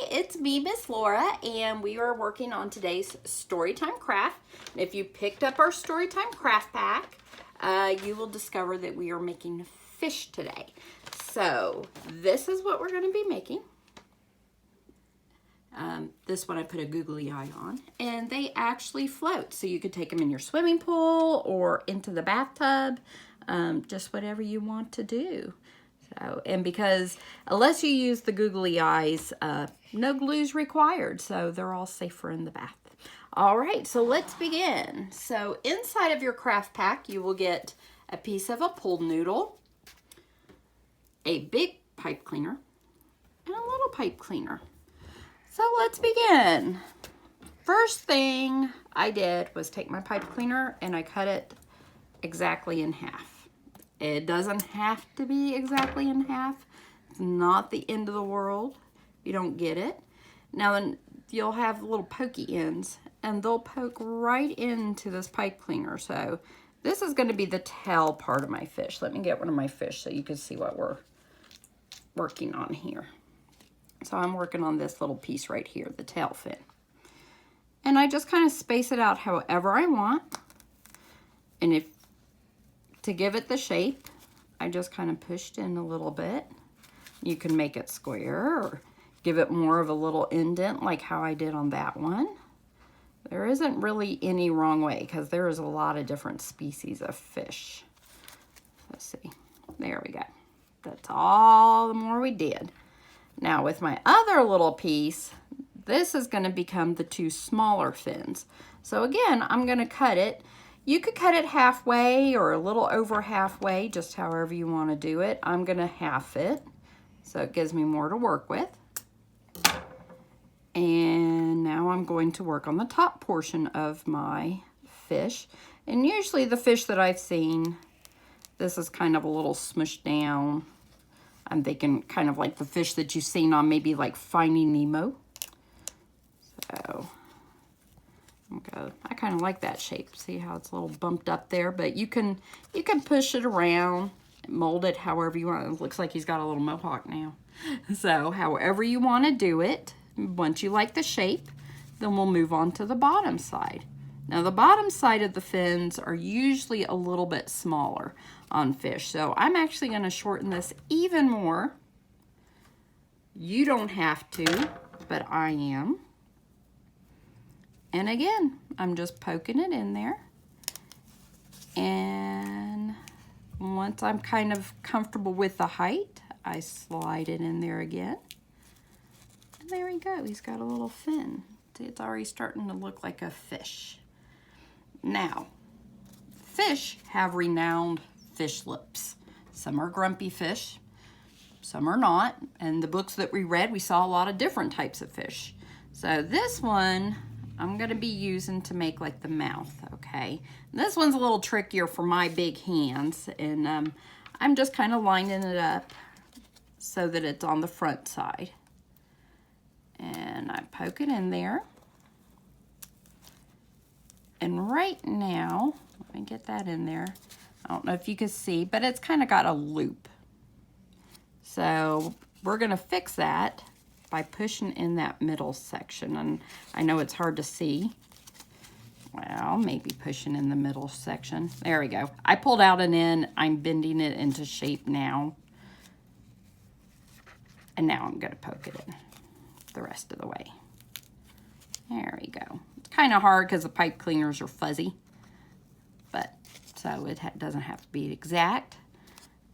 it's me, Miss Laura, and we are working on today's Storytime craft. And if you picked up our Storytime craft pack, you will discover that we are making fish today. So this is what we're going to be making. This one I put a googly eye on, and they actually float. So you could take them in your swimming pool or into the bathtub, just whatever you want to do. So, and because unless you use the googly eyes, no glue's required, so they're all safer in the bath. All right, so let's begin. So inside of your craft pack, you will get a piece of a pool noodle, a big pipe cleaner, and a little pipe cleaner. So let's begin. First thing I did was take my pipe cleaner and I cut it exactly in half. It doesn't have to be exactly in half. It's not the end of the world if you don't get it. Now then you'll have little pokey ends and they'll poke right into this pipe cleaner. So this is going to be the tail part of my fish. Let me get one of my fish so you can see what we're working on here. So I'm working on this little piece right here, the tail fin. And I just kind of space it out however I want. And if to give it the shape, I just kind of pushed in a little bit. You can make it square or give it more of a little indent like how I did on that one. There isn't really any wrong way because there is a lot of different species of fish. Let's see. There we go. That's all the more we did. Now with my other little piece, this is going to become the two smaller fins. So again, I'm going to cut it. You could cut it halfway or a little over halfway, just however you want to do it. I'm going to half it, so it gives me more to work with. And now I'm going to work on the top portion of my fish. And usually the fish that I've seen, this is kind of a little smushed down. I'm thinking kind of like the fish that you've seen on maybe like Finding Nemo. So I kind of like that shape. See how it's a little bumped up there, but you can push it around, mold it however you want. It looks like he's got a little mohawk now. So however you want to do it, once you like the shape, then we'll move on to the bottom side. Now the bottom side of the fins are usually a little bit smaller on fish. So I'm actually going to shorten this even more. You don't have to, but I am. And again, I'm just poking it in there. And once I'm kind of comfortable with the height, I slide it in there again. And there we go. He's got a little fin. See, it's already starting to look like a fish. Now, fish have renowned fish lips. Some are grumpy fish, some are not. And the books that we read, we saw a lot of different types of fish. So this one, I'm going to be using to make like the mouth, okay? This one's a little trickier for my big hands, and I'm just kind of lining it up so that it's on the front side. And I poke it in there. And right now, let me get that in there. I don't know if you can see, but it's kind of got a loop. So we're going to fix that by pushing in that middle section. And I know it's hard to see. Well, maybe pushing in the middle section. There we go. I pulled out an end. I'm bending it into shape now. And now I'm going to poke it in the rest of the way. There we go. It's kind of hard because the pipe cleaners are fuzzy, but so it doesn't have to be exact.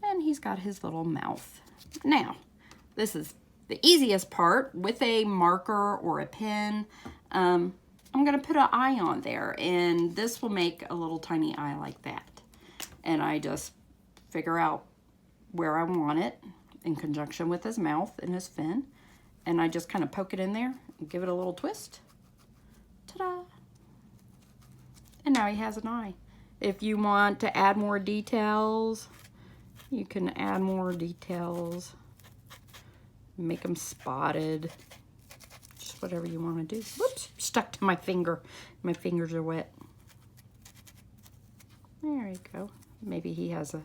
And he's got his little mouth. Now, this is the easiest part. With a marker or a pen, I'm going to put an eye on there, and this will make a little tiny eye like that. And I just figure out where I want it in conjunction with his mouth and his fin, and I just kind of poke it in there and give it a little twist. Ta-da! And now he has an eye. If you want to add more details, you can add more details. Make them spotted. Just whatever you want to do. Whoops! Stuck to my finger. My fingers are wet. There you go. Maybe he has a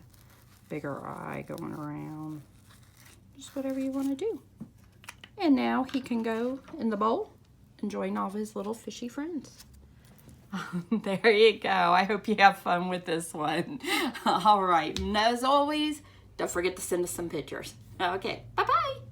bigger eye going around. Just whatever you want to do. And now he can go in the bowl and join all of his little fishy friends. There you go. I hope you have fun with this one. All right. And as always, don't forget to send us some pictures. Okay. Bye-bye.